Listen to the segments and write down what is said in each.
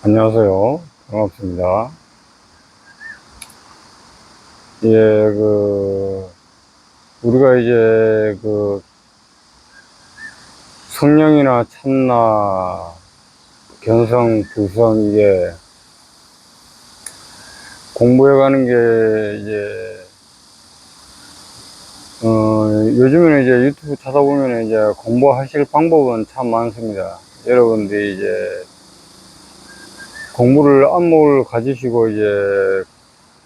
안녕하세요. 반갑습니다. 예, 우리가 이제 성령이나 참나, 견성, 부성, 이게 공부해 가는 게 요즘에는 이제 유튜브 찾아보면 이제 공부하실 방법은 참 많습니다. 여러분들이 이제 공부를 안목을 가지시고 이제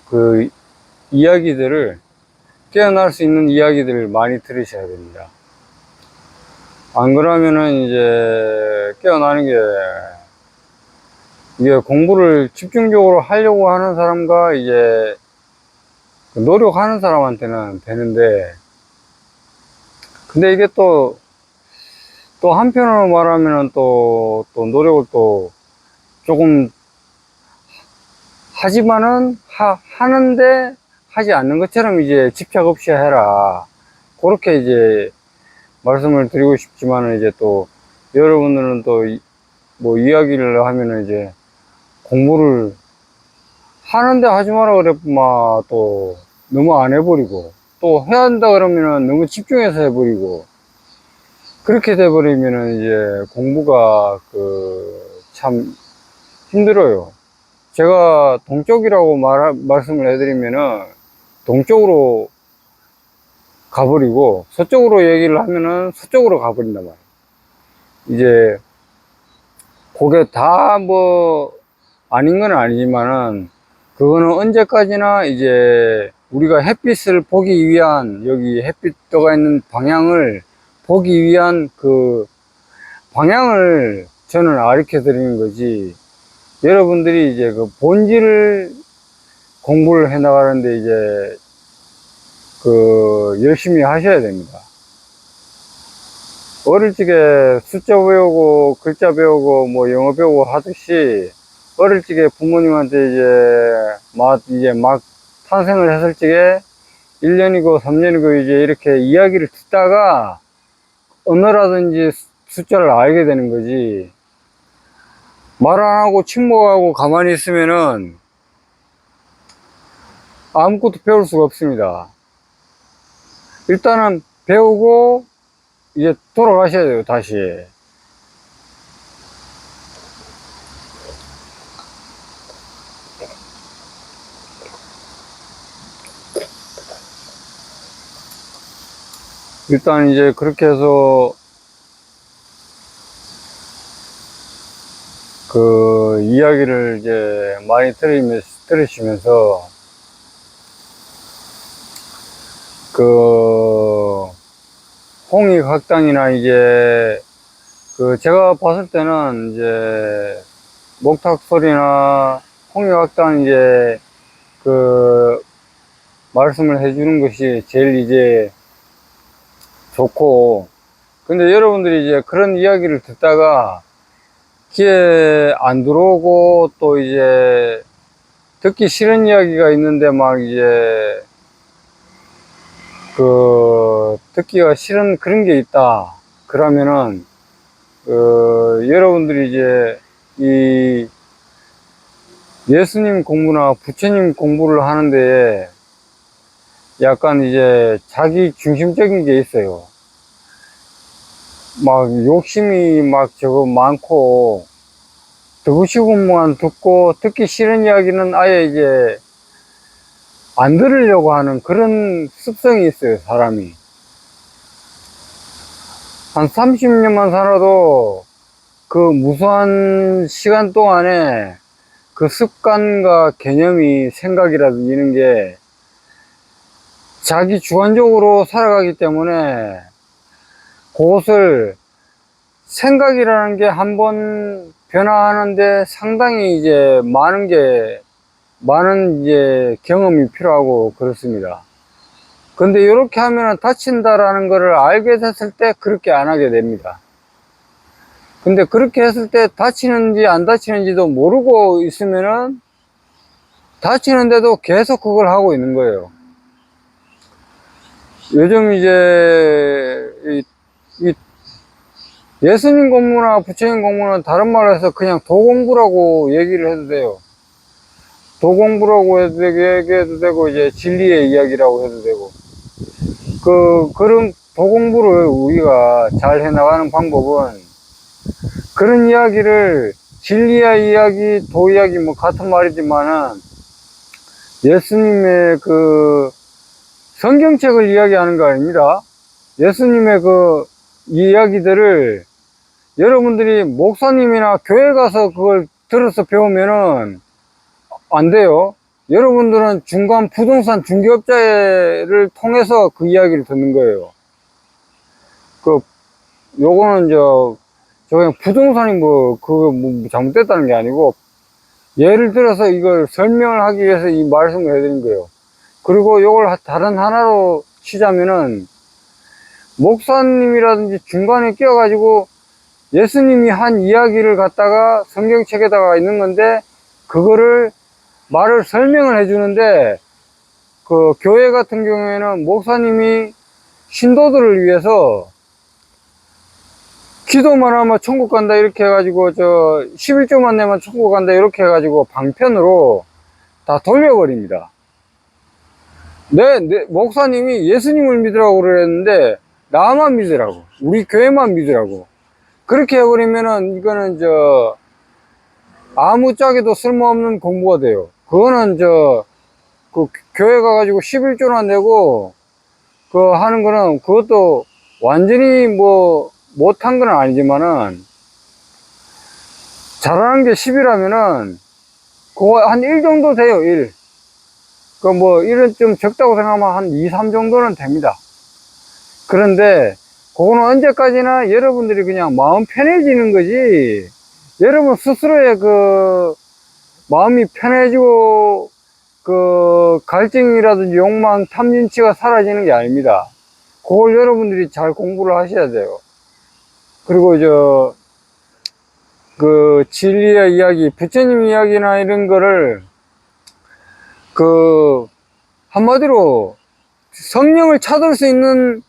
그 이야기들을 깨어날 수 있는 이야기들을 많이 들으셔야 됩니다. 안 그러면은 이제 깨어나는 게, 이게 공부를 집중적으로 하려고 하는 사람과 이제 노력하는 사람한테는 되는데, 근데 이게 또 한편으로 말하면은 또 노력을 또 조금 하지만은 하는데 하지 않는 것처럼 이제 집착 없이 해라, 그렇게 이제 말씀을 드리고 싶지만은, 이제 또 여러분들은 또 뭐 이야기를 하면은 이제 공부를 하는데 하지 마라 그랬구만, 또 너무 안 해버리고, 또 해야 한다 그러면은 너무 집중해서 해버리고, 그렇게 돼버리면은 이제 공부가 참 힘들어요. 제가 동쪽이라고 말씀을 해드리면은 동쪽으로 가버리고, 서쪽으로 얘기를 하면은 서쪽으로 가버린단 말이에요. 이제 그게 다 뭐 아닌 건 아니지만은, 그거는 언제까지나 이제 우리가 햇빛을 보기 위한, 여기 햇빛 떠가 있는 방향을 보기 위한 그 방향을 저는 가르쳐 드리는 거지, 여러분들이 이제 그 본질을 공부를 해 나가는데 이제 열심히 하셔야 됩니다. 어릴 적에 숫자 배우고 글자 배우고 뭐 영어 배우고 하듯이, 어릴 적에 부모님한테 이제 막 탄생을 했을 적에 1년이고 3년이고 이제 이렇게 이야기를 듣다가 언어라든지 숫자를 알게 되는 거지, 말 안 하고 침묵하고 가만히 있으면은 아무것도 배울 수가 없습니다. 일단은 배우고 이제 돌아가셔야 돼요, 다시. 일단 이제 그렇게 해서 그 이야기를 이제 많이 들으시면서 그 홍익학당이나 이제 제가 봤을 때는 이제 목탁 소리나 홍익학당 이제 그 말씀을 해주는 것이 제일 이제 좋고, 근데 여러분들이 이제 그런 이야기를 듣다가 귀에 안 들어오고, 또 이제 듣기 싫은 이야기가 있는데 막 이제 듣기가 싫은 그런 게 있다 그러면은, 여러분들이 이제 이 예수님 공부나 부처님 공부를 하는데 약간 이제 자기 중심적인 게 있어요. 막 욕심이 막 저거 많고, 듣고 싶은 것만 듣고 듣기 싫은 이야기는 아예 이제 안 들으려고 하는 그런 습성이 있어요, 사람이. 한 30년만 살아도 그 무수한 시간 동안에 그 습관과 개념이, 생각이라든지 이런 게 자기 주관적으로 살아가기 때문에, 그것을 생각이라는 게 한번 변화하는데 상당히 이제 많은 이제 경험이 필요하고 그렇습니다. 근데 이렇게 하면 다친다라는 것을 알게 됐을 때 그렇게 안 하게 됩니다. 근데 그렇게 했을 때 다치는지 안 다치는지도 모르고 있으면은 다치는데도 계속 그걸 하고 있는 거예요. 요즘 이제 예수님 공부나 부처님 공부는 다른 말로 해서 그냥 도공부라고 얘기를 해도 돼요. 도공부라고 얘기해도 되고, 이제 진리의 이야기라고 해도 되고. 그런 도공부를 우리가 잘 해나가는 방법은, 그런 이야기를, 진리의 이야기, 도 이야기 뭐 같은 말이지만은, 예수님의 그 성경책을 이야기하는 거 아닙니다. 예수님의 그 이야기들을 여러분들이 목사님이나 교회 가서 그걸 들어서 배우면은 안 돼요. 여러분들은 중간 부동산 중개업자를 통해서 그 이야기를 듣는 거예요. 요거는 저 그냥 부동산이 그거 잘못됐다는 게 아니고, 예를 들어서 이걸 설명을 하기 위해서 이 말씀을 해드린 거예요. 그리고 요걸 다른 하나로 치자면은, 목사님이라든지 중간에 끼어가지고 예수님이 한 이야기를 갖다가 성경책에다가 있는 건데, 그거를 말을 설명을 해주는데, 그 교회 같은 경우에는 목사님이 신도들을 위해서 기도만 하면 천국 간다 이렇게 해가지고 11조만 내면 천국 간다 이렇게 해가지고 방편으로 다 돌려버립니다. 목사님이 예수님을 믿으라고 그랬는데 나만 믿으라고, 우리 교회만 믿으라고 그렇게 해버리면은 이거는 아무짝에도 쓸모없는 공부가 돼요. 그거는 그 교회 가가지고 11조나 내고 그 하는 거는, 그것도 완전히 못한 건 아니지만은, 잘하는 게 10이라면은 그거 한 1 정도 돼요. 1. 1은 좀 적다고 생각하면 한 2, 3 정도는 됩니다. 그런데 그거는 언제까지나 여러분들이 그냥 마음 편해지는 거지, 여러분 스스로의 그 마음이 편해지고 그 갈증이라든지 욕망, 탐진치가 사라지는 게 아닙니다. 그걸 여러분들이 잘 공부를 하셔야 돼요. 그리고 그 진리의 이야기, 부처님 이야기나 이런 거를 한마디로 성령을 찾을 수 있는,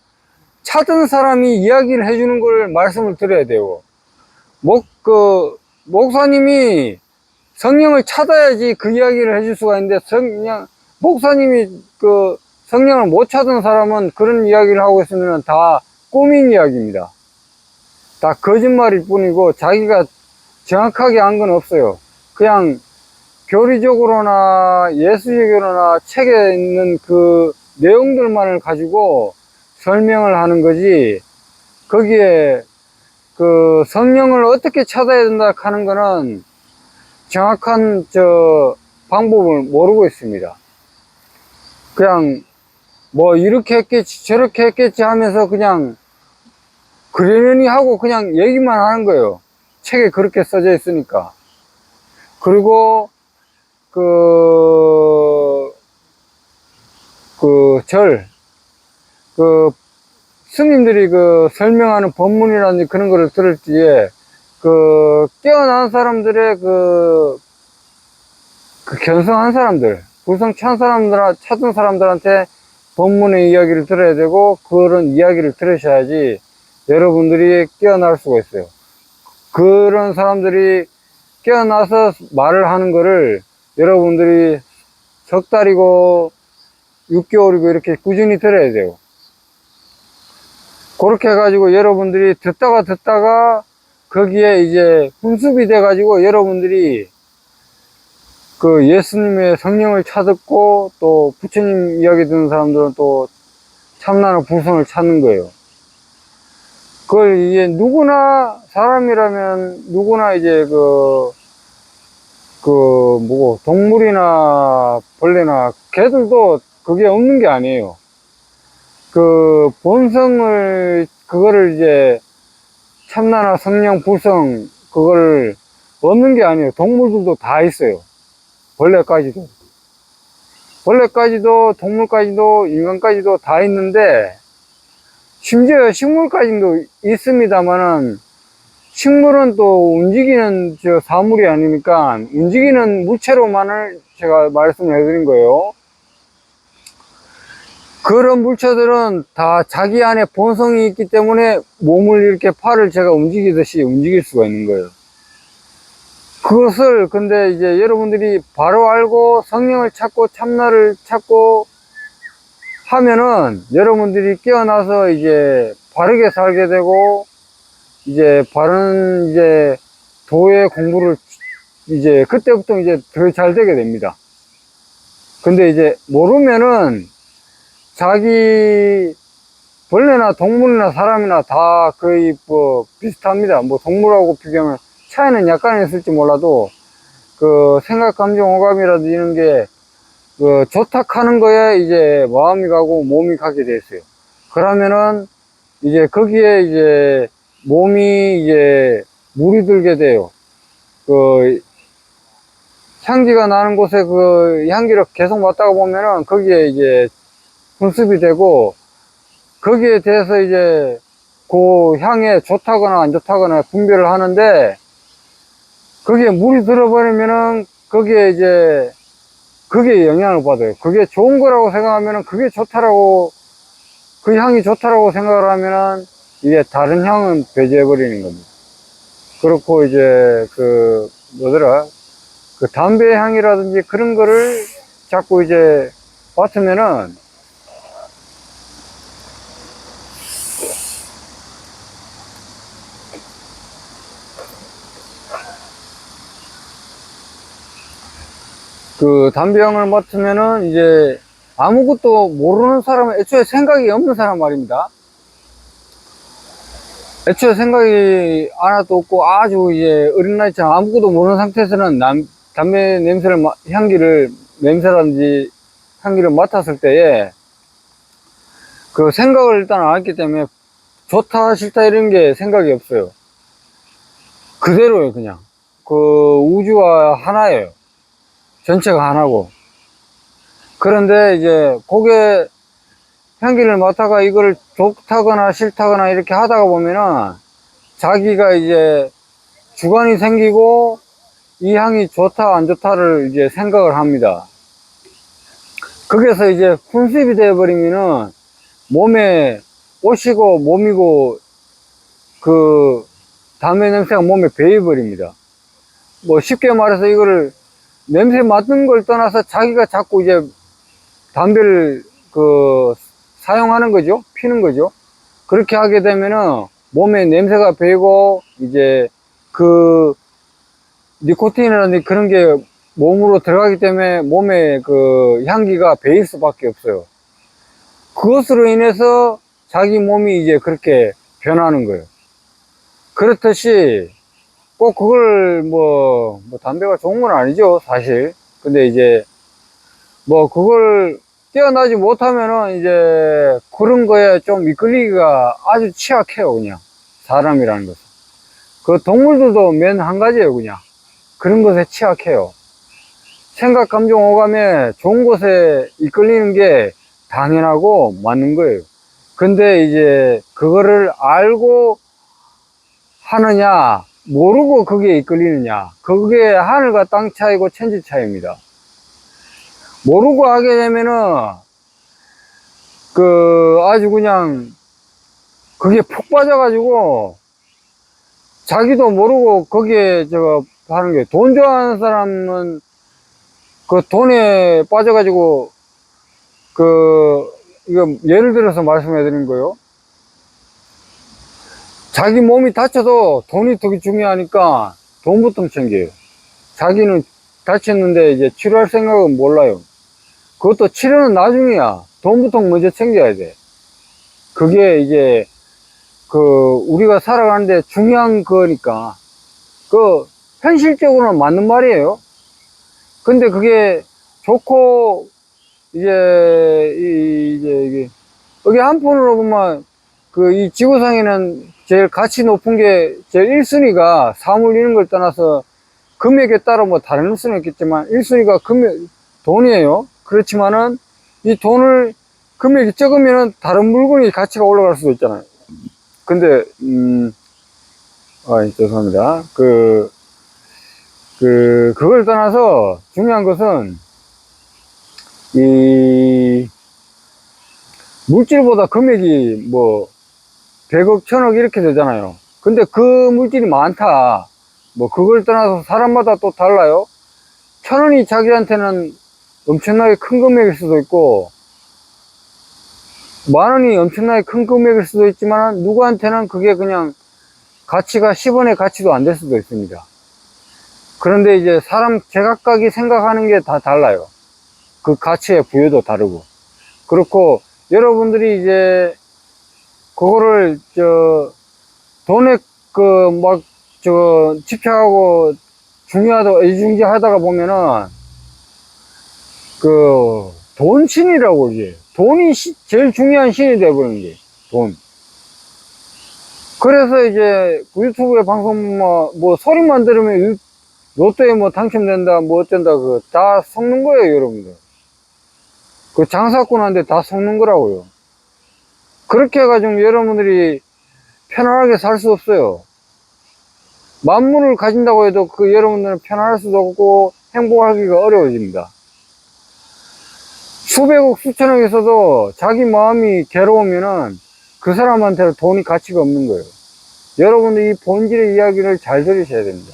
찾은 사람이 이야기를 해주는 걸 말씀을 드려야 돼요. 목사님이 성령을 찾아야지 그 이야기를 해줄 수가 있는데, 목사님이 그 성령을 못 찾은 사람은 그런 이야기를 하고 있으면 다 꾸민 이야기입니다. 다 거짓말일 뿐이고, 자기가 정확하게 한 건 없어요. 그냥 교리적으로나 예수적으로나 책에 있는 그 내용들만을 가지고 설명을 하는 거지, 거기에 그 성령을 어떻게 찾아야 된다 하는 거는 정확한 방법을 모르고 있습니다. 그냥 이렇게 했겠지 저렇게 했겠지 하면서 그냥 그러려니 하고 그냥 얘기만 하는 거예요. 책에 그렇게 써져 있으니까. 그리고 스님들이 설명하는 법문이라든지 그런 거를 들을 때에 깨어난 사람들의 견성한 사람들, 불성 찾은 사람들한테 법문의 이야기를 들어야 되고, 그런 이야기를 들으셔야지 여러분들이 깨어날 수가 있어요. 그런 사람들이 깨어나서 말을 하는 거를 여러분들이 석 달이고 6개월이고 이렇게 꾸준히 들어야 돼요. 그렇게 해가지고 여러분들이 듣다가 거기에 이제 훈습이 돼가지고 여러분들이 그 예수님의 성령을 찾았고, 또 부처님 이야기 듣는 사람들은 또 참나는 불성을 찾는 거예요. 그걸 이제 누구나, 사람이라면 누구나 이제 동물이나 벌레나 개들도 그게 없는 게 아니에요. 그거를 이제 참나나 성령, 불성, 그거를 없는 게 아니에요. 동물들도 다 있어요. 벌레까지도, 동물까지도, 인간까지도 다 있는데, 심지어 식물까지도 있습니다만은, 식물은 또 움직이는 사물이 아니니까 움직이는 물체로만을 제가 말씀을 해드린 거예요. 그런 물체들은 다 자기 안에 본성이 있기 때문에 몸을 이렇게 팔을 제가 움직이듯이 움직일 수가 있는 거예요. 그것을 근데 이제 여러분들이 바로 알고 성령을 찾고 참나를 찾고 하면은 여러분들이 깨어나서 이제 바르게 살게 되고 이제 바른 이제 도의 공부를 이제 그때부터 이제 더 잘 되게 됩니다. 근데 이제 모르면은 자기 벌레나 동물이나 사람이나 다 거의 뭐 비슷합니다. 뭐 동물하고 비교하면 차이는 약간 있을지 몰라도 그 생각, 감정, 오감이라든지 이런 게 그 조탁하는 거에 이제 마음이 가고 몸이 가게 돼 있어요. 그러면은 이제 거기에 이제 몸이 이제 물이 들게 돼요. 그 향기가 나는 곳에 그 향기를 계속 맡다가 보면은 거기에 이제 분습이 되고 거기에 대해서 이제 그 향에 좋다거나 안 좋다거나 분별을 하는데 거기에 물이 들어버리면은 거기에 이제 그게 영향을 받아요. 그게 좋은 거라고 생각하면은 그게 좋다라고 그 향이 좋다라고 생각을 하면은 이게 다른 향은 배제해 버리는 겁니다. 그렇고 이제 그 뭐더라 그 담배 향이라든지 그런 거를 자꾸 이제 맡으면은 그 담배향을 맡으면은 이제 아무것도 모르는 사람은 애초에 생각이 없는 사람 말입니다. 애초에 생각이 하나도 없고 아주 이제 어린 나이처럼 아무것도 모르는 상태에서는 담배 냄새를 향기를 냄새라든지 향기를 맡았을 때에 그 생각을 일단 안 했기 때문에 좋다 싫다 이런 게 생각이 없어요. 그대로예요. 그냥 그 우주와 하나예요. 전체가 하나고. 그런데 이제 고개 향기를 맡다가 이걸 좋다거나 싫다거나 이렇게 하다가 보면은 자기가 이제 주관이 생기고 이 향이 좋다 안 좋다를 이제 생각을 합니다. 거기서 이제 훈습이 되어 버리면은 몸에 옷이고 몸이고 그 담배 냄새가 몸에 배어 버립니다. 뭐 쉽게 말해서 이거를 냄새 맡는 걸 떠나서 자기가 자꾸 이제 담배를 그 사용하는 거죠. 피는 거죠. 그렇게 하게 되면은 몸에 냄새가 배고 이제 그 니코틴이라든지 그런 게 몸으로 들어가기 때문에 몸에 그 향기가 배일 수밖에 없어요. 그것으로 인해서 자기 몸이 이제 그렇게 변하는 거예요. 그렇듯이 꼭 그걸 뭐 담배가 좋은 건 아니죠, 사실. 근데 이제 뭐 그걸 깨어나지 못하면은 이제 그런 거에 좀 이끌리기가 아주 취약해요. 그냥 사람이라는 것은 그 동물들도 맨 한 가지예요. 그냥 그런 것에 취약해요. 생각, 감정, 오감에 좋은 곳에 이끌리는 게 당연하고 맞는 거예요. 근데 이제 그거를 알고 하느냐 모르고 거기에 이끌리느냐, 그게 하늘과 땅 차이고 천지 차이입니다. 모르고 하게 되면은 그 아주 그냥 그게 푹 빠져가지고 자기도 모르고 거기에 저거 하는 게, 돈 좋아하는 사람은 그 돈에 빠져가지고 그 이거 예를 들어서 말씀해 드린 거요. 자기 몸이 다쳐도 돈이 되게 중요하니까 돈부터 챙겨요. 자기는 다쳤는데 이제 치료할 생각은 몰라요. 그것도 치료는 나중이야. 돈부터 먼저 챙겨야 돼. 그게 이제 그 우리가 살아가는데 중요한 거니까. 그 현실적으로는 맞는 말이에요. 근데 그게 좋고 이제 이게 여기 한편으로 보면 그 이 지구상에는 제일 가치 높은 게 제일 1순위가 사물 이런 걸 떠나서 금액에 따라 뭐 다른 수는 있겠지만 1순위가 돈이에요. 그렇지만은 이 돈을 금액이 적으면은 다른 물건이 가치가 올라갈 수도 있잖아요. 근데 죄송합니다. 그걸 떠나서 중요한 것은 이 물질보다 금액이 뭐 100억, 1000억 이렇게 되잖아요. 근데 그 물질이 많다. 뭐 그걸 떠나서 사람마다 또 달라요. 1000원이 자기한테는 엄청나게 큰 금액일 수도 있고, 10,000원이 엄청나게 큰 금액일 수도 있지만, 누구한테는 그게 그냥 가치가 10원의 가치도 안 될 수도 있습니다. 그런데 이제 사람 제각각이 생각하는 게 다 달라요. 그 가치의 부여도 다르고. 그렇고, 여러분들이 이제, 그거를, 돈에, 집착하고 애중지하다가 보면은, 돈 신이라고, 이게. 돈이 제일 중요한 신이 돼버리는 게, 돈. 그래서 이제, 유튜브에 방송, 뭐, 소리만 들으면, 로또에 뭐 당첨된다, 뭐 어쩐다, 다 속는 거예요, 여러분들. 그 장사꾼한테 다 속는 거라고요. 그렇게 해가지고 여러분들이 편안하게 살 수 없어요. 만물을 가진다고 해도 여러분들은 편안할 수도 없고 행복하기가 어려워집니다. 수백억, 수천억 있어도 자기 마음이 괴로우면은 그 사람한테는 돈이 가치가 없는 거예요. 여러분들이 이 본질의 이야기를 잘 들으셔야 됩니다.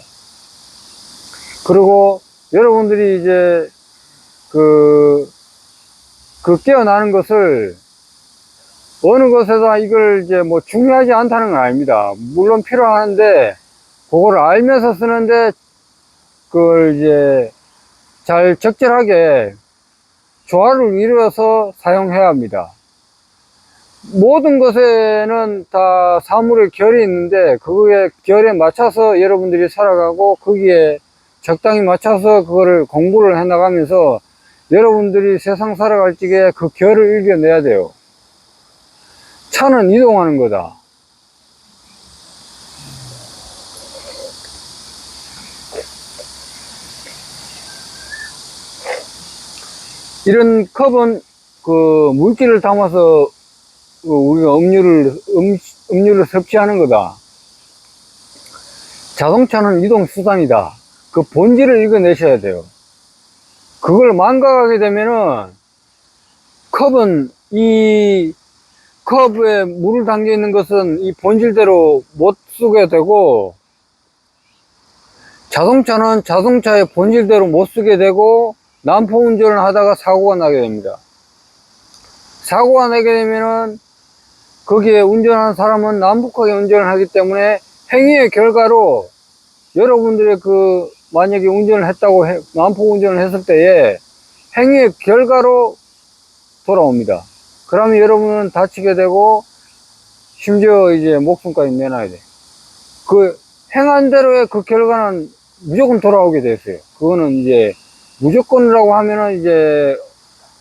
그리고 여러분들이 이제 깨어나는 것을 어느 것에서 이걸 이제 뭐 중요하지 않다는 건 아닙니다. 물론 필요한데, 그걸 알면서 쓰는데, 그걸 이제 잘 적절하게 조화를 이루어서 사용해야 합니다. 모든 것에는 다 사물의 결이 있는데, 그거에 결에 맞춰서 여러분들이 살아가고, 거기에 적당히 맞춰서 그거를 공부를 해 나가면서 여러분들이 세상 살아갈 적에 그 결을 이겨내야 돼요. 차는 이동하는 거다. 이런 컵은 물기를 담아서 우리가 음료를 섭취하는 거다. 자동차는 이동수단이다. 그 본질을 읽어내셔야 돼요. 그걸 망각하게 되면은 컵은 이 컵에 물을 담겨 있는 것은 이 본질대로 못 쓰게 되고, 자동차는 자동차의 본질대로 못 쓰게 되고, 난폭 운전을 하다가 사고가 나게 됩니다. 사고가 나게 되면은 거기에 운전하는 사람은 난폭하게 운전을 하기 때문에 행위의 결과로 여러분들의 만약에 운전을 했다고 난폭 운전을 했을 때에 행위의 결과로 돌아옵니다. 그러면 여러분은 다치게 되고 심지어 이제 목숨까지 내놔야 돼. 행한 대로의 결과는 무조건 돌아오게 됐어요. 그거는 이제 무조건이라고 하면은 이제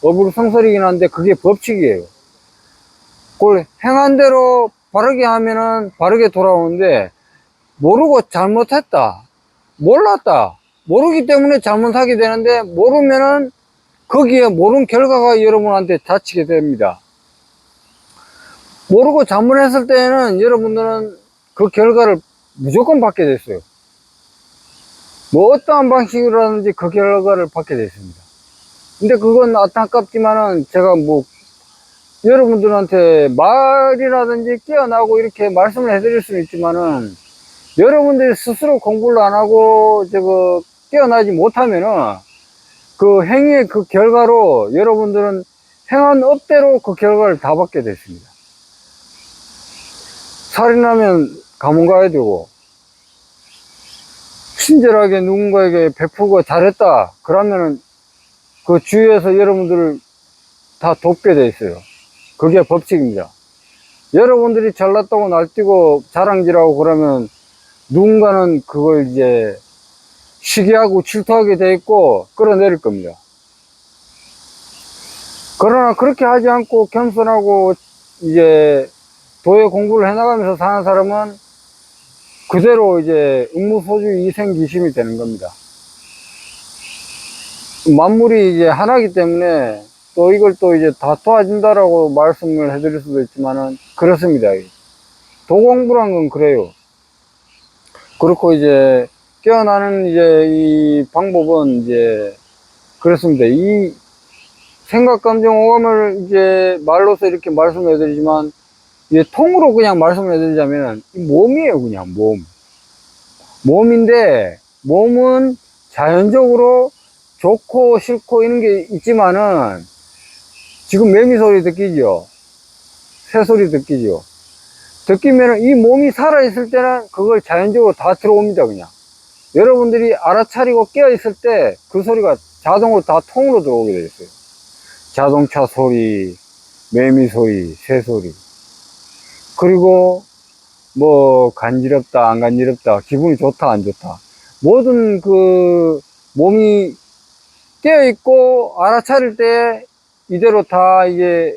어불성설이긴 한데 그게 법칙이에요. 그걸 행한 대로 바르게 하면은 바르게 돌아오는데, 모르고 잘못했다, 몰랐다, 모르기 때문에 잘못하게 되는데, 모르면은 거기에 모른 결과가 여러분한테 닥치게 됩니다. 모르고 잘못했을 때에는 여러분들은 그 결과를 무조건 받게 됐어요. 뭐 어떠한 방식으로든지 그 결과를 받게 됐습니다. 근데 그건 안타깝지만은 제가 뭐 여러분들한테 말이라든지 깨어나고 이렇게 말씀을 해드릴 수는 있지만은, 여러분들이 스스로 공부를 안 하고 깨어나지 못하면은 그 행위의 결과로 여러분들은 행한 업대로 그 결과를 다 받게 됐습니다. 살인하면 감옥 가야 되고, 친절하게 누군가에게 베푸고 잘했다 그러면은 그 주위에서 여러분들을 다 돕게 돼 있어요. 그게 법칙입니다. 여러분들이 잘났다고 날뛰고 자랑질하고 그러면 누군가는 그걸 이제 시기하고 질투하게 돼 있고 끌어내릴 겁니다. 그러나 그렇게 하지 않고 겸손하고 이제 도의 공부를 해나가면서 사는 사람은 그대로 이제 응무소주 이생기심이 되는 겁니다. 만물이 이제 하나이기 때문에 또 이걸 또 이제 다 도와준다라고 말씀을 해드릴 수도 있지만은 그렇습니다. 도공부란 건 그래요. 그렇고 이제 깨어나는 이제 이 방법은 이제 그렇습니다. 이 생각, 감정, 오감을 이제 말로서 이렇게 말씀해 드리지만, 이제 통으로 그냥 말씀해 드리자면, 몸이에요, 그냥 몸. 몸인데, 몸은 자연적으로 좋고 싫고 이런 게 있지만은, 지금 매미 소리 듣기죠? 새 소리 듣기죠? 듣기면은 이 몸이 살아있을 때는 그걸 자연적으로 다 들어옵니다, 그냥. 여러분들이 알아차리고 깨어있을 때 그 소리가 자동으로 다 통으로 들어오게 되어 있어요. 자동차 소리, 매미 소리, 새 소리. 그리고 뭐 간지럽다, 안 간지럽다, 기분이 좋다, 안 좋다. 모든 그 몸이 깨어있고 알아차릴 때 이대로 다 이게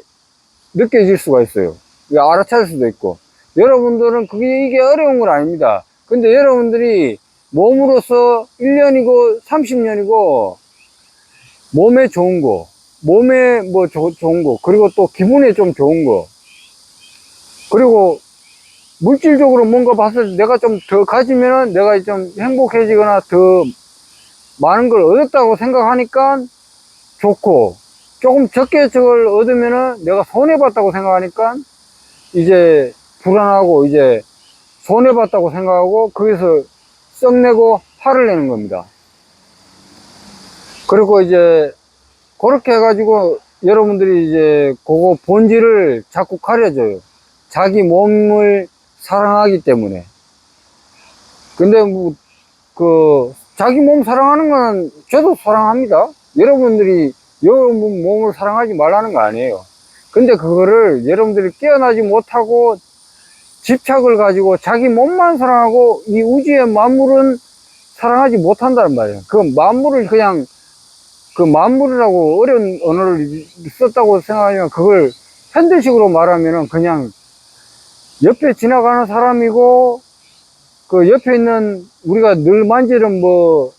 느껴질 수가 있어요. 알아차릴 수도 있고. 여러분들은 이게 어려운 건 아닙니다. 근데 여러분들이 몸으로서 1년이고 30년이고 몸에 좋은 거, 몸에 뭐 좋은 거, 그리고 또 기분에 좀 좋은 거, 그리고 물질적으로 뭔가 봤을 때 내가 좀 더 가지면은 내가 좀 행복해지거나 더 많은 걸 얻었다고 생각하니까 좋고, 조금 적게 저걸 얻으면은 내가 손해봤다고 생각하니까 이제 불안하고 이제 손해봤다고 생각하고 거기서 썩내고 화를 내는 겁니다. 그리고 이제 그렇게 해가지고 여러분들이 이제 그거 본질을 자꾸 가려줘요. 자기 몸을 사랑하기 때문에. 근데 뭐 자기 몸 사랑하는 건 저도 사랑합니다. 여러분들이 여러분 몸을 사랑하지 말라는 거 아니에요. 근데 그거를 여러분들이 깨어나지 못하고 집착을 가지고 자기 몸만 사랑하고 이 우주의 만물은 사랑하지 못한다는 말이에요. 그 만물을 그냥 그 만물이라고 어려운 언어를 썼다고 생각하면 그걸 현대식으로 말하면은 그냥 옆에 지나가는 사람이고 그 옆에 있는 우리가 늘 만지는 뭐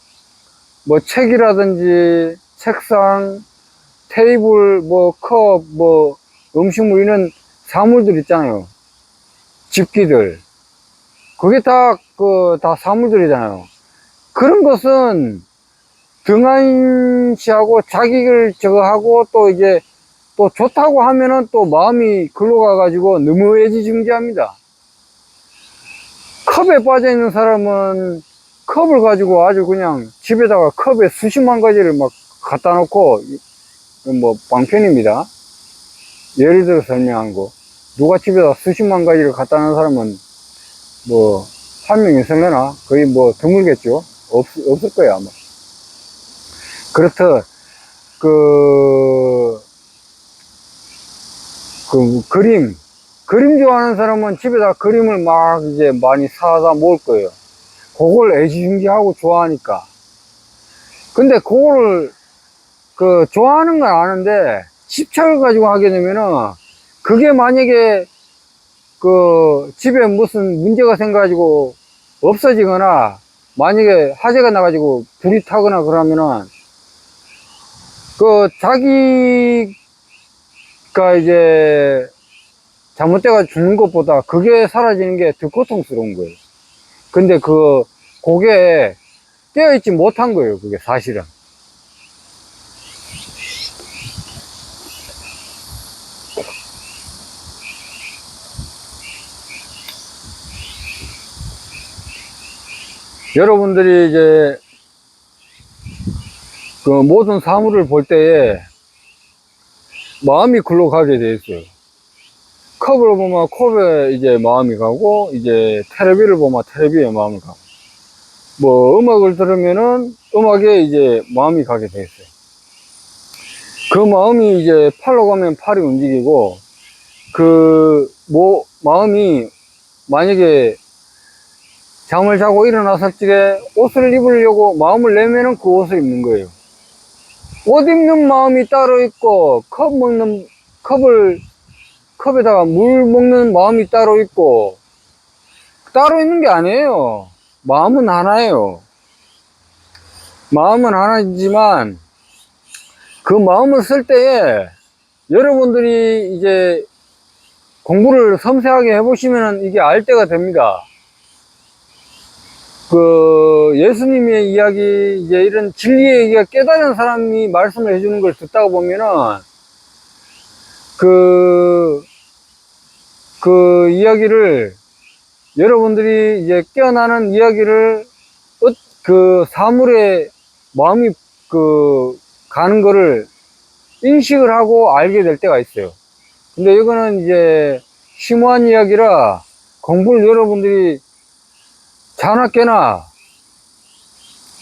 책이라든지 책상, 테이블, 뭐 컵, 뭐 음식물 이런 사물들 있잖아요. 집기들. 그게 다 사물들이잖아요. 그런 것은 등한시하고 자기를 저거 하고 또 이제 또 좋다고 하면은 또 마음이 글로 가가지고 너무 애지중지합니다. 컵에 빠져 있는 사람은 컵을 가지고 아주 그냥 집에다가 컵에 수십만 가지를 막 갖다 놓고 뭐 방편입니다. 예를 들어 설명한 거. 누가 집에다 수십만 가지를 갖다 놓은 사람은 뭐 한 명 있을래나? 거의 뭐 드물겠죠. 없을 거예요 아마. 그렇듯 그림 좋아하는 사람은 집에다 그림을 막 이제 많이 사다 모을 거예요. 그걸 애지중지하고 좋아하니까. 근데 그거를 좋아하는 건 아는데 집착을 가지고 하게 되면은 그게 만약에 집에 무슨 문제가 생겨가지고 없어지거나 만약에 화재가 나가지고 불이 타거나 그러면은 자기가 이제 잘못돼가 죽는 것보다 그게 사라지는 게 더 고통스러운 거예요. 근데 그게 깨어있지 못한 거예요, 그게 사실은. 여러분들이 이제 모든 사물을 볼 때에 마음이 글로 가게 돼 있어요. 컵을 보면 컵에 이제 마음이 가고, 이제 테레비를 보면 테레비에 마음이 가고, 뭐 음악을 들으면은 음악에 이제 마음이 가게 돼 있어요. 그 마음이 이제 팔로 가면 팔이 움직이고, 마음이 만약에 잠을 자고 일어났을 적에 옷을 입으려고 마음을 내면은 그 옷을 입는 거예요. 옷 입는 마음이 따로 있고, 컵에다가 물 먹는 마음이 따로 있고, 따로 있는 게 아니에요. 마음은 하나예요. 마음은 하나이지만, 그 마음을 쓸 때에 여러분들이 이제 공부를 섬세하게 해보시면 이게 알 때가 됩니다. 예수님의 이야기, 이제 이런 진리의 얘기가 깨달은 사람이 말씀을 해주는 걸 듣다가 보면은, 그 이야기를, 여러분들이 이제 깨어나는 이야기를, 사물의 마음이 가는 거를 인식을 하고 알게 될 때가 있어요. 근데 이거는 이제 심오한 이야기라 공부를 여러분들이 자나 깨나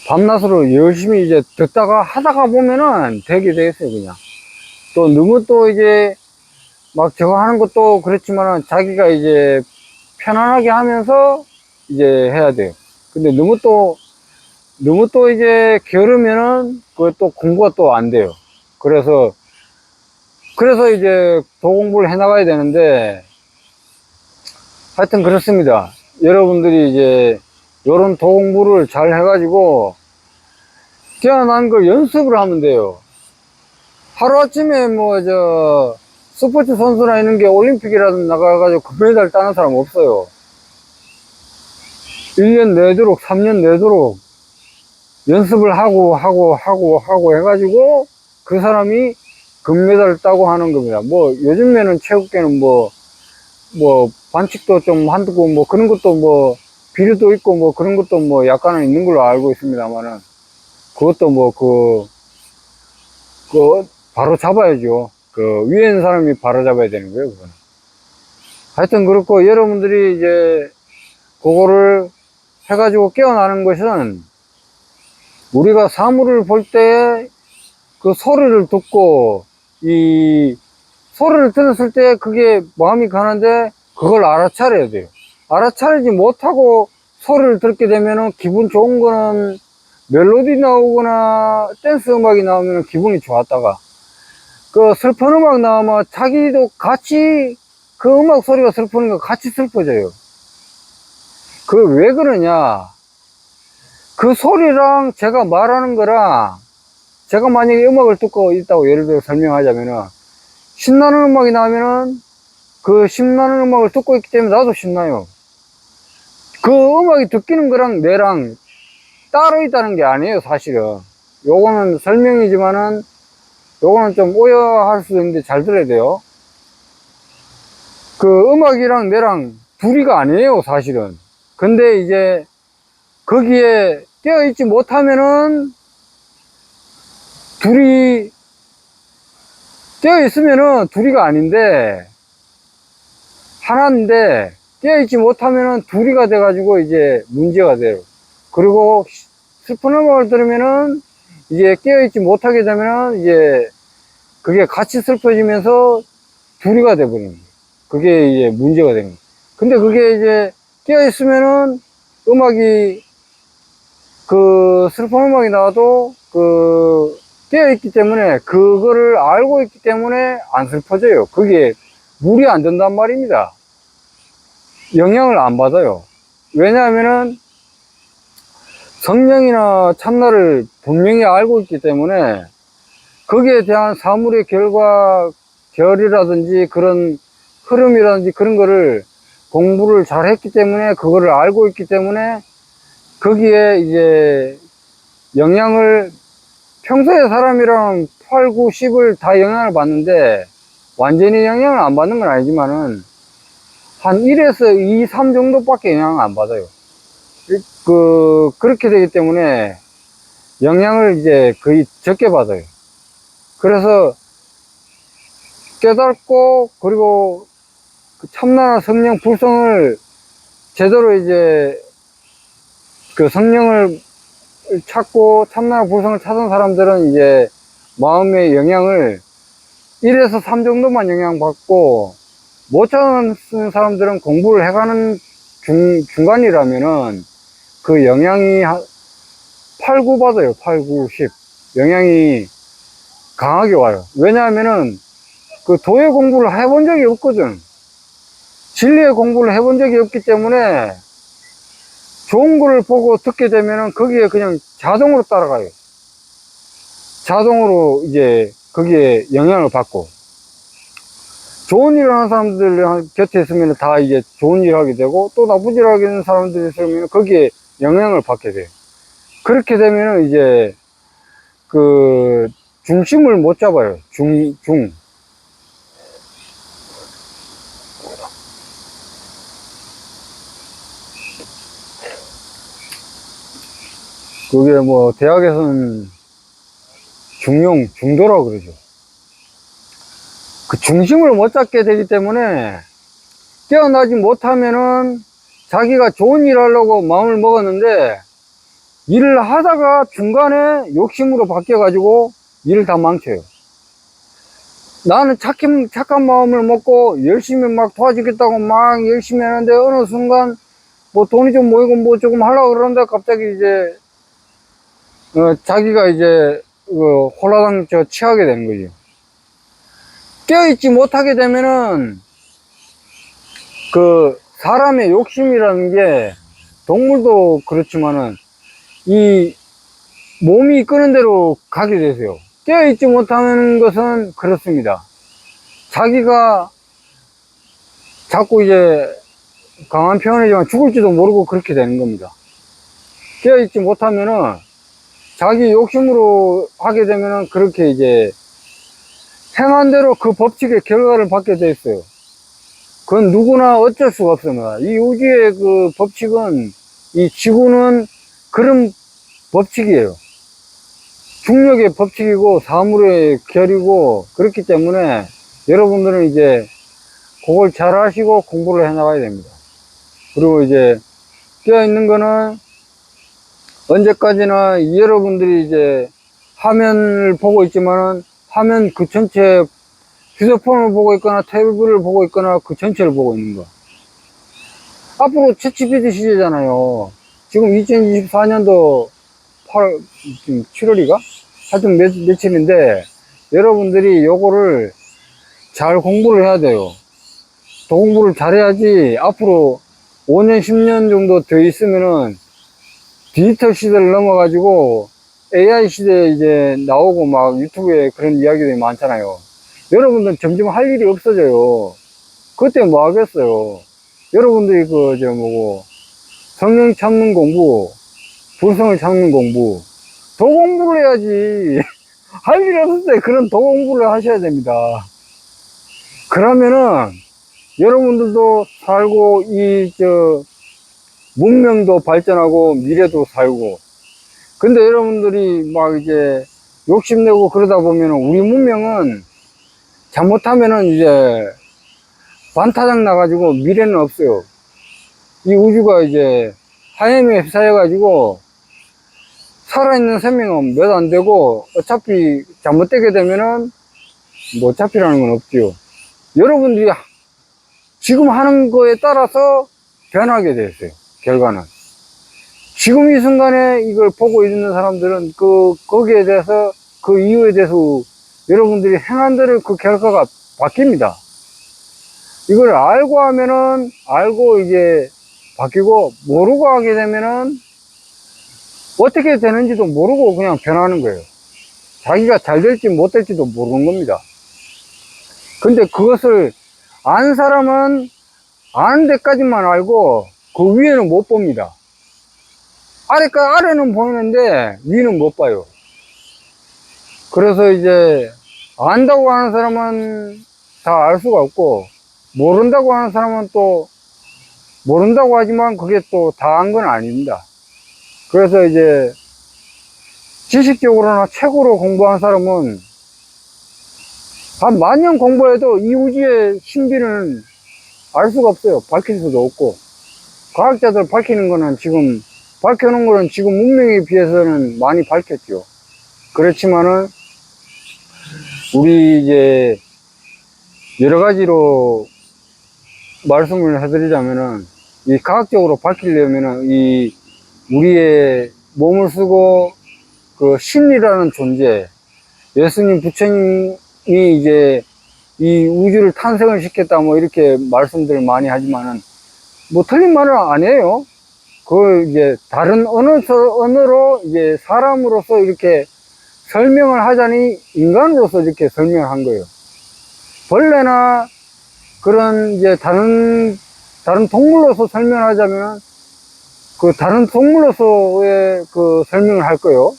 밤낮으로 열심히 이제 듣다가 하다가 보면은 되게 되겠어요, 그냥. 또 너무 또 이제 막 저거 하는 것도 그렇지만은 자기가 이제 편안하게 하면서 이제 해야 돼요. 근데 너무 또 이제 게으르면은 그것도 공부가 또 안 돼요. 그래서 이제 도공부를 해 나가야 되는데, 하여튼 그렇습니다. 여러분들이 이제 요런 도공부를 잘 해가지고 깨어난 걸 연습을 하면 돼요. 하루아침에 스포츠 선수나 이런 게 올림픽이라도 나가가지고 금메달 따는 사람 없어요. 1년 내도록 3년 내도록 연습을 하고 해가지고 그 사람이 금메달을 따고 하는 겁니다. 요즘에는 체육계는 반칙도 좀 한두고 그런 것도 비리도 있고 그런 것도 약간은 있는 걸로 알고 있습니다만은, 그것도 바로 잡아야죠. 위에 있는 사람이 바로 잡아야 되는 거예요, 그거는. 하여튼 그렇고, 여러분들이 이제 그거를 해가지고 깨어나는 것은, 우리가 사물을 볼 때 그 소리를 듣고, 이 소리를 들었을 때 그게 마음이 가는데 그걸 알아차려야 돼요. 알아차리지 못하고 소리를 듣게 되면은 기분 좋은 거는 멜로디 나오거나 댄스 음악이 나오면 기분이 좋았다가, 슬픈 음악 나오면 자기도 같이 그 음악 소리가 슬프니까 같이 슬퍼져요. 왜 그러냐? 그 소리랑 제가 말하는 거랑, 제가 만약에 음악을 듣고 있다고 예를 들어 설명하자면은, 신나는 음악이 나오면은 그 신나는 음악을 듣고 있기 때문에 나도 신나요. 그 음악이 듣기는 거랑 내랑 따로 있다는 게 아니에요, 사실은. 요거는 설명이지만은, 요거는 좀 오해할 수도 있는데 잘 들어야 돼요. 음악이랑 내랑 둘이가 아니에요, 사실은. 근데 이제 거기에 깨어있지 못하면은, 깨어있으면은 둘이가 아닌데, 하나인데, 깨어있지 못하면은 둘이가 돼가지고 이제 문제가 돼요. 그리고 슬픈 음악을 들으면은, 이제 깨어있지 못하게 되면은, 이제 그게 같이 슬퍼지면서 둘이가 돼버리는 거예요. 그게 이제 문제가 되는 거예요. 근데 그게 이제 깨어있으면은 음악이, 슬픈 음악이 나와도 깨어있기 때문에, 그거를 알고 있기 때문에 안 슬퍼져요. 그게 무리 안 된단 말입니다. 영향을 안 받아요. 왜냐하면은 성령이나 참나를 분명히 알고 있기 때문에, 거기에 대한 사물의 결이라든지 그런 흐름이라든지 그런 거를 공부를 잘 했기 때문에, 그거를 알고 있기 때문에, 거기에 이제 영향을, 평소에 사람이랑 8, 9, 10을 다 영향을 받는데, 완전히 영향을 안 받는 건 아니지만은, 한 1에서 2, 3 정도밖에 영향을 안 받아요. 그렇게 되기 때문에, 영향을 이제 거의 적게 받아요. 그래서, 깨닫고, 그리고 참나나 성령 불성을 제대로 이제 성령을 찾고 참나나 불성을 찾은 사람들은 이제 마음의 영향을 1에서 3 정도만 영향받고, 못 찾는 사람들은 공부를 해가는 중간이라면은 그 영향이 8, 9 받아요. 8, 9, 10. 영향이 강하게 와요. 왜냐하면은 도의 공부를 해본 적이 없거든. 진리의 공부를 해본 적이 없기 때문에 좋은 거를 보고 듣게 되면은 거기에 그냥 자동으로 따라가요. 자동으로 이제 거기에 영향을 받고, 좋은 일을 하는 사람들 곁에 있으면 다 이제 좋은 일을 하게 되고, 또 나쁜 일을 하게 되는 사람들이 있으면 거기에 영향을 받게 돼요. 그렇게 되면은 이제 그 중심을 못 잡아요. 그게 뭐 대학에서는 중도라고 그러죠. 그 중심을 못 잡게 되기 때문에 깨어나지 못하면은 자기가 좋은 일 하려고 마음을 먹었는데 일을 하다가 중간에 욕심으로 바뀌어가지고 일을 다 망쳐요. 나는 착한 마음을 먹고 열심히 막 도와주겠다고 막 열심히 하는데 어느 순간 뭐 돈이 좀 모이고 뭐 조금 하려고 그러는데 갑자기 이제 자기가 이제 홀라당 취하게 되는 거죠. 깨어있지 못하게 되면은 그 사람의 욕심이라는 게 동물도 그렇지만은 이 몸이 이끄는 대로 가게 되세요. 깨어있지 못하는 것은 그렇습니다. 자기가 자꾸 이제 강한 표현이지만 죽을지도 모르고 그렇게 되는 겁니다. 깨어있지 못하면은 자기 욕심으로 하게 되면은 그렇게 이제 행한 대로 그 법칙의 결과를 받게 돼 있어요. 그건 누구나 어쩔 수가 없습니다. 이 우주의 그 법칙은, 이 지구는 그런 법칙이에요. 중력의 법칙이고 사물의 결이고 그렇기 때문에 여러분들은 이제 그걸 잘 아시고 공부를 해 나가야 됩니다. 그리고 이제 깨어있는 거는 언제까지나 여러분들이 이제 화면을 보고 있지만은 화면 그 전체 휴대폰을 보고 있거나 태블릿을 보고 있거나 그 전체를 보고 있는 거. 앞으로 챗GPT 시대잖아요. 지금 2024년도 7월이가? 하여튼 며칠인데 여러분들이 요거를 잘 공부를 해야 돼요. 더 공부를 잘해야지 앞으로 5년, 10년 정도 더 있으면은 디지털 시대를 넘어가지고 AI 시대에 이제 나오고 막 유튜브에 그런 이야기들이 많잖아요. 여러분들 점점 할 일이 없어져요. 그때 뭐 하겠어요. 여러분들이 성령 참는 공부, 불성을 참는 공부, 더 공부를 해야지. 할 일 없을 때 그런 더 공부를 하셔야 됩니다. 그러면은 여러분들도 살고 문명도 발전하고 미래도 살고. 근데 여러분들이 막 이제 욕심내고 그러다 보면은 우리 문명은 잘못하면은 이제 반타작 나가지고 미래는 없어요. 이 우주가 이제 하염에 휩싸여가지고 살아있는 생명은 몇 안 되고 어차피 잘못되게 되면은 뭐 어차피라는 건 없죠. 여러분들이 지금 하는 거에 따라서 변하게 됐어요. 결과는. 지금 이 순간에 이걸 보고 있는 사람들은 거기에 대해서 그 이유에 대해서 여러분들이 행한 대로 그 결과가 바뀝니다. 이걸 알고 하면은 알고 이제 바뀌고 모르고 하게 되면은 어떻게 되는지도 모르고 그냥 변하는 거예요. 자기가 잘 될지 못 될지도 모르는 겁니다. 근데 그것을 아는 사람은 아는 데까지만 알고 그 위에는 못 봅니다. 아래는 보이는데 위는 못 봐요. 그래서 이제 안다고 하는 사람은 다 알 수가 없고 모른다고 하는 사람은 또 모른다고 하지만 그게 또 다 안 건 아닙니다. 그래서 이제 지식적으로나 책으로 공부한 사람은 한 10,000년 공부해도 이 우주의 신비는 알 수가 없어요. 밝힐 수도 없고. 과학자들 밝히는 거는 밝혀놓은 거는 지금 문명에 비해서는 많이 밝혔죠. 그렇지만은 우리 이제 여러 가지로 말씀을 해드리자면은 이 과학적으로 밝히려면은 이 우리의 몸을 쓰고 그 신이라는 존재, 예수님 부처님이 이제 이 우주를 탄생을 시켰다 뭐 이렇게 말씀들을 많이 하지만은 뭐 틀린 말은 아니에요. 그 이제 다른 언어로 이제 사람으로서 이렇게 설명을 하자니 인간으로서 이렇게 설명을 한 거예요. 벌레나 그런 이제 다른 동물로서 설명하자면 그 다른 동물로서의 그 설명을 할 거예요.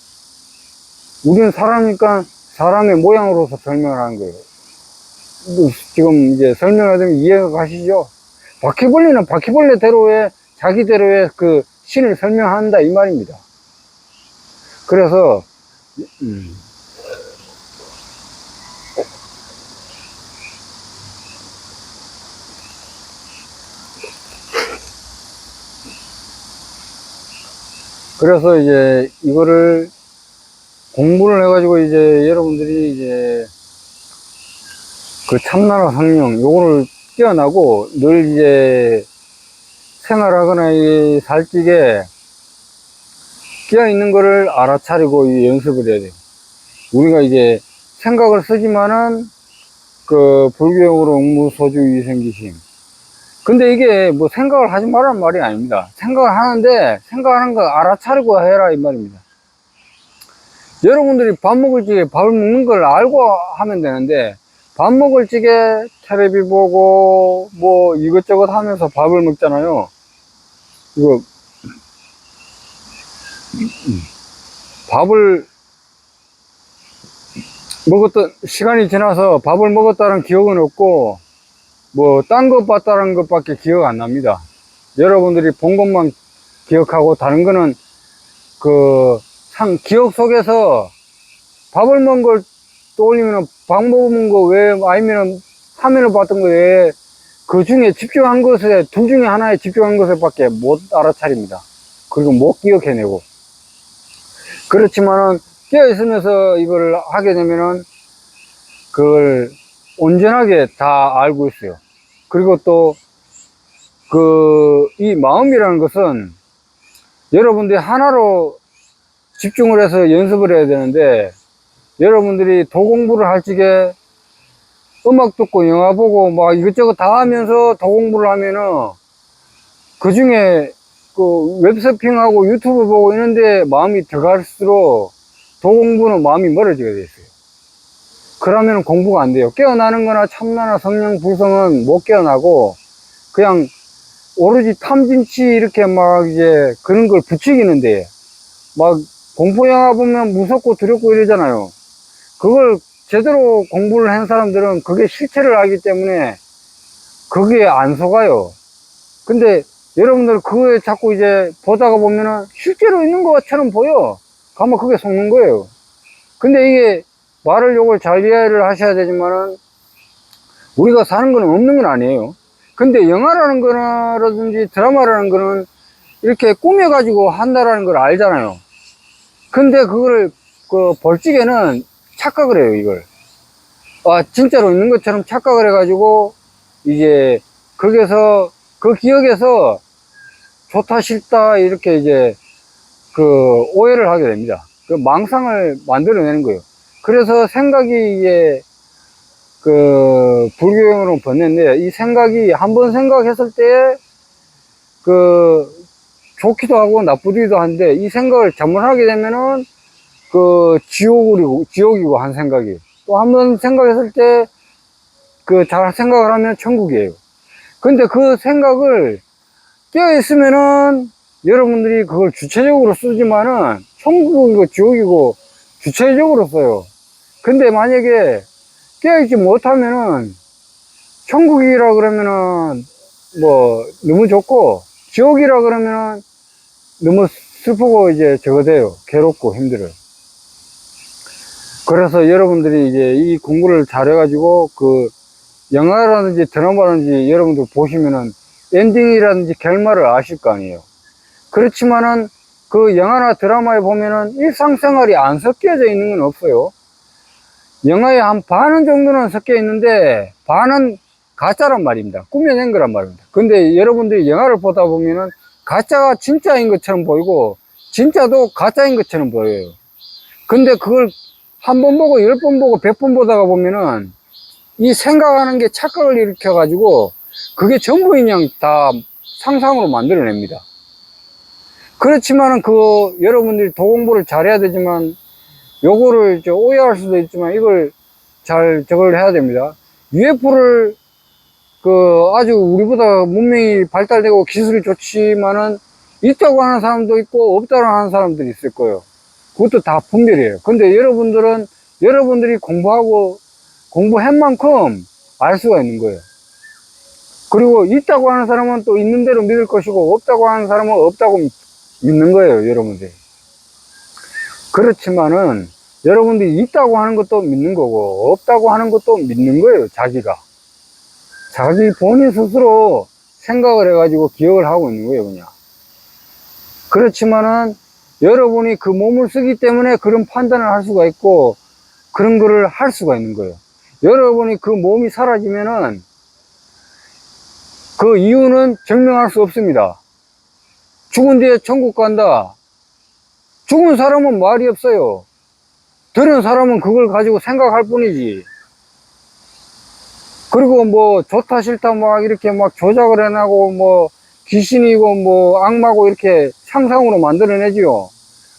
우리는 사람이니까 사람의 모양으로서 설명을 하는 거예요. 지금 이제 설명하자면 이해가 가시죠? 바퀴벌레는 바퀴벌레대로의 자기대로의 그 신을 설명한다 이 말입니다. 그래서 그래서 이제 이거를 공부를 해가지고 이제 여러분들이 이제 그 참나라 성령 요거를 깨어나고 늘 이제 생활하거나 이 살찌게 깨어있는 거를 알아차리고 이 연습을 해야 돼요. 우리가 이제 생각을 쓰지만은 그 불교용으로 응무소주 위생기심. 근데 이게 뭐 생각을 하지 말라는 말이 아닙니다. 생각을 하는데 생각하는 거 알아차리고 해라 이 말입니다. 여러분들이 밥 먹을 적에 밥을 먹는 걸 알고 하면 되는데 밥 먹을 적에 텔레비 보고 뭐 이것저것 하면서 밥을 먹잖아요. 이거 밥을 먹었던 시간이 지나서 밥을 먹었다는 기억은 없고 뭐 딴 것 봤다는 것밖에 기억 안 납니다. 여러분들이 본 것만 기억하고 다른 거는 그 기억 속에서 밥을 먹은 걸 떠올리면 밥 먹은 거 외에 아니면 화면을 봤던 거 외에 그 중에 집중한 것에 둘 중에 하나에 집중한 것을 밖에 못 알아차립니다. 그리고 못 기억해내고. 그렇지만은 깨어있으면서 이걸 하게 되면은 그걸 온전하게 다 알고 있어요. 그리고 또 이 마음이라는 것은 여러분들이 하나로 집중을 해서 연습을 해야 되는데 여러분들이 도공부를 할 적에 음악 듣고 영화 보고 막 이것저것 다 하면서 도공부를 하면은 그 중에 그 웹서핑하고 유튜브 보고 이런데 마음이 들어갈수록 도공부는 마음이 멀어지게 돼 있어요. 그러면 공부가 안 돼요. 깨어나는 거나 참나나 성령 불성은 못 깨어나고 그냥 오로지 탐진치 이렇게 막 이제 그런 걸 부추기는데 막 공포영화 보면 무섭고 두렵고 이러잖아요. 그걸 제대로 공부를 한 사람들은 그게 실체를 알기 때문에 거기에 안 속아요. 근데 여러분들 그거에 자꾸 이제 보다가 보면은 실제로 있는 것처럼 보여. 가면 그게 속는 거예요. 근데 이게 말을 요걸 잘 이해를 하셔야 되지만은 우리가 사는 거는 없는 건 아니에요. 근데 영화라는 거라든지 드라마라는 거는 이렇게 꾸며가지고 한다라는 걸 알잖아요. 근데 그거를 볼 적에는 착각을 해요, 이걸. 아, 진짜로 있는 것처럼 착각을 해가지고 이제 거기서 그 기억에서 좋다 싫다 이렇게 이제 그 오해를 하게 됩니다. 그 망상을 만들어내는 거예요. 그래서 생각이 이제 그 불교용으로 번냈는데 이 생각이 한번 생각했을 때 그 좋기도 하고 나쁘기도 한데 이 생각을 잘못하게 되면은 그 지옥이고 한 생각이 또 한 번 생각했을 때 그 잘 생각을 하면 천국이에요. 근데 그 생각을 깨어 있으면은 여러분들이 그걸 주체적으로 쓰지만은 천국이고 지옥이고 주체적으로 써요. 근데 만약에 깨어있지 못하면은 천국이라 그러면은 뭐 너무 좋고 지옥이라 그러면은 너무 슬프고 이제 저거 돼요. 괴롭고 힘들어요. 그래서 여러분들이 이제 이 공부를 잘해가지고 그 영화라든지 드라마라든지 여러분들 보시면은 엔딩이라든지 결말을 아실 거 아니에요. 그렇지만은 그 영화나 드라마에 보면은 일상생활이 안 섞여져 있는 건 없어요. 영화의 한 반은 정도는 섞여 있는데 반은 가짜란 말입니다. 꾸며낸 거란 말입니다. 근데 여러분들이 영화를 보다 보면은 가짜가 진짜인 것처럼 보이고 진짜도 가짜인 것처럼 보여요. 근데 그걸 한 번 보고 10번 보고 100번 보다가 보면은 이 생각하는 게 착각을 일으켜 가지고 그게 전부 그냥 다 상상으로 만들어냅니다. 그렇지만은 여러분들이 도공부를 잘해야 되지만 요거를 오해할 수도 있지만 이걸 저걸 해야 됩니다. UFO를 아주 우리보다 문명이 발달되고 기술이 좋지만은 있다고 하는 사람도 있고 없다고 하는 사람들이 있을 거예요. 그것도 다 분별이에요. 근데 여러분들이 공부한 만큼 알 수가 있는 거예요. 그리고 있다고 하는 사람은 또 있는 대로 믿을 것이고, 없다고 하는 사람은 없다고 믿는 거예요, 여러분들이. 그렇지만은 여러분들이 있다고 하는 것도 믿는 거고 없다고 하는 것도 믿는 거예요. 자기 본인 스스로 생각을 해가지고 기억을 하고 있는 거예요, 그냥. 그렇지만은 여러분이 그 몸을 쓰기 때문에 그런 판단을 할 수가 있고 그런 거를 할 수가 있는 거예요. 여러분이 그 몸이 사라지면은 그 이유는 증명할 수 없습니다. 죽은 뒤에 천국 간다. 죽은 사람은 말이 없어요. 들은 사람은 그걸 가지고 생각할 뿐이지. 그리고 뭐 좋다 싫다 막 이렇게 막 조작을 해나고 뭐 귀신이고 뭐 악마고 이렇게 상상으로 만들어내지요.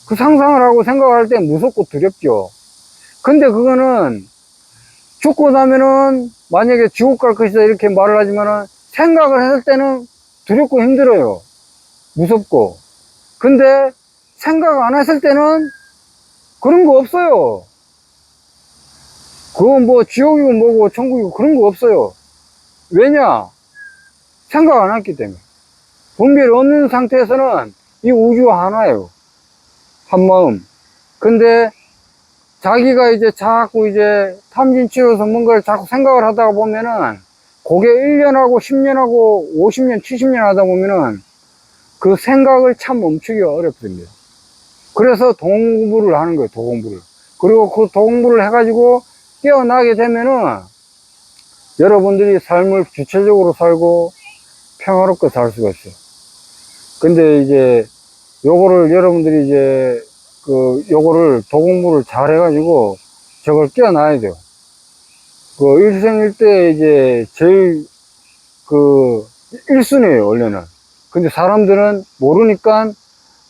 그 상상을 하고 생각할 때 무섭고 두렵죠. 근데 그거는 죽고 나면은 만약에 지옥 갈 것이다 이렇게 말을 하지만은 생각을 했을 때는 두렵고 힘들어요. 무섭고. 근데 생각 안 했을 때는 그런 거 없어요. 그건 뭐 지옥이고 뭐고 천국이고 그런 거 없어요. 왜냐? 생각 안 했기 때문에. 분별 없는 상태에서는 이 우주가 하나예요. 한 마음. 근데 자기가 이제 자꾸 이제 탐진치료서 뭔가를 자꾸 생각을 하다가 보면은 그게 1년하고 10년하고 50년, 70년 하다 보면은 그 생각을 참 멈추기가 어렵습니다. 그래서 도공부를 하는 거예요, 도공부를. 그리고 그 도공부를 해가지고 깨어나게 되면은 여러분들이 삶을 주체적으로 살고 평화롭게 살 수가 있어요. 근데 이제 요거를 여러분들이 이제 요거를 도공부를 잘 해가지고 저걸 깨어나야 돼요. 그 일생일대 이제 제일 1순위예요, 원래는. 근데 사람들은 모르니까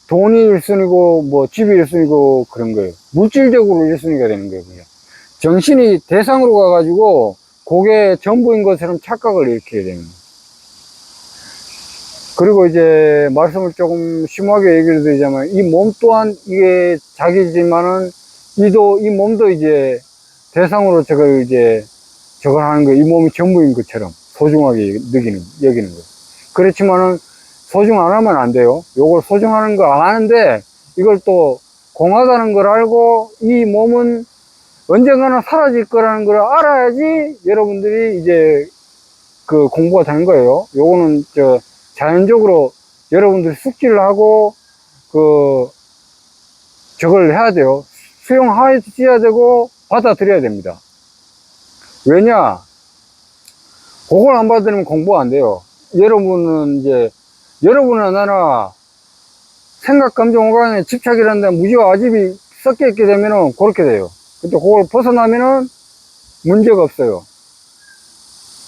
돈이 1순위고 뭐 집이 1순위고 그런 거예요. 물질적으로 1순위가 되는 거예요, 그냥. 정신이 대상으로 가가지고 그게 전부인 것처럼 착각을 일으키게 되는 거예요. 그리고 이제 말씀을 조금 심하게 얘기를 드리자면 이 몸 또한 이게 자기지만은 이 몸도 이제 대상으로 저걸 하는 거예요. 이 몸이 전부인 것처럼 소중하게 여기는 거예요. 그렇지만은 소중 안 하면 안 돼요. 요걸 소중하는 거 아는데 이걸 또 공하다는 걸 알고 이 몸은 언젠가는 사라질 거라는 걸 알아야지 여러분들이 이제 그 공부가 되는 거예요. 요거는 자연적으로 여러분들이 숙지를 하고 저걸 해야 돼요. 수용해야 되고 받아들여야 됩니다. 왜냐? 그걸 안 받아들이면 공부가 안 돼요. 여러분이나 나나 생각, 감정, 오감에 집착이라는 데 무지와 아집이 섞여 있게 되면은 그렇게 돼요. 근데 그걸 벗어나면은 문제가 없어요.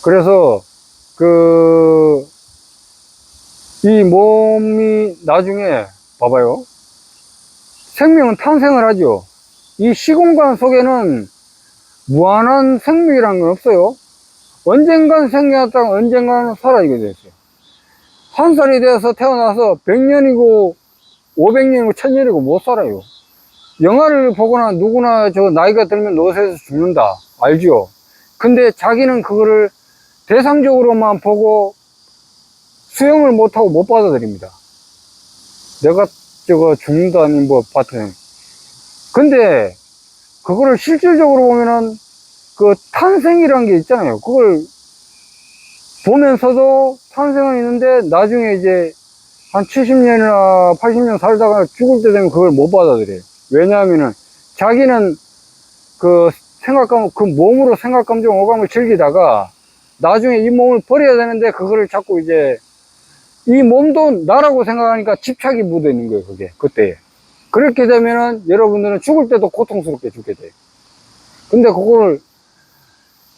그래서 이 몸이 나중에 봐봐요. 생명은 탄생을 하죠. 이 시공간 속에는 무한한 생명이라는 건 없어요. 언젠간 생겨났다가 언젠가는 사라지게 됐어요. 한 살이 되어서 태어나서 100년이고 500년이고 1000년이고 못 살아요. 영화를 보거나 누구나 나이가 들면 노쇠해서 죽는다. 알죠? 근데 자기는 그거를 대상적으로만 보고 수용을 못하고 못 받아들입니다. 내가 죽는다니 뭐 같은. 근데 그거를 실질적으로 보면은 그 탄생이라는 게 있잖아요. 그걸 보면서도 탄생은 있는데 나중에 이제 한 70년이나 80년 살다가 죽을 때 되면 그걸 못 받아들여요. 왜냐하면은 자기는 그 몸으로 생각, 감정, 오감을 즐기다가 나중에 이 몸을 버려야 되는데 그거를 자꾸 이제 이 몸도 나라고 생각하니까 집착이 묻어 있는 거예요, 그때. 그렇게 되면은 여러분들은 죽을 때도 고통스럽게 죽게 돼요. 근데 그걸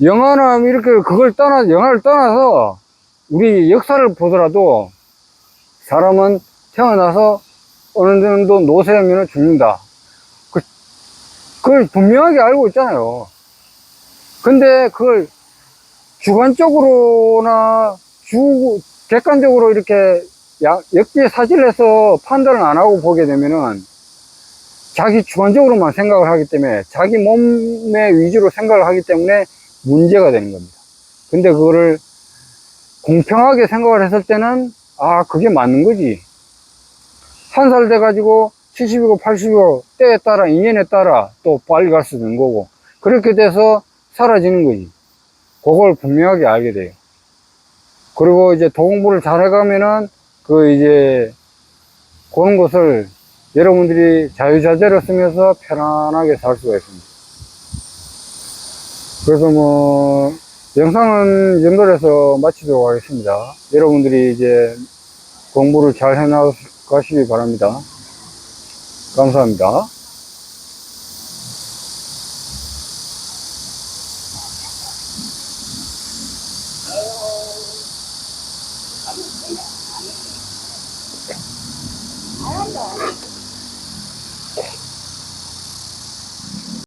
영화를 떠나서 우리 역사를 보더라도 사람은 태어나서 어느 정도 노쇠하면 죽는다. 그걸 분명하게 알고 있잖아요. 근데 그걸 주관적으로나 객관적으로 이렇게 역지사실해서 판단을 안 하고 보게 되면은 자기 주관적으로만 생각을 하기 때문에 자기 몸의 위주로 생각을 하기 때문에 문제가 되는 겁니다. 근데 그거를 공평하게 생각을 했을 때는 아 그게 맞는 거지. 한 살 돼가지고 70이고 80이고 때에 따라 인연에 따라 또 빨리 갈 수도 있는 거고 그렇게 돼서 사라지는 거지. 그걸 분명하게 알게 돼요. 그리고 이제 도공부를 잘 해가면은 그 이제 그런 것을 여러분들이 자유자재로 쓰면서 편안하게 살 수가 있습니다. 그래서 뭐 영상은 이 정도로 해서 마치도록 하겠습니다. 여러분들이 이제 공부를 잘 해나가시기 바랍니다. 감사합니다. 잘한다.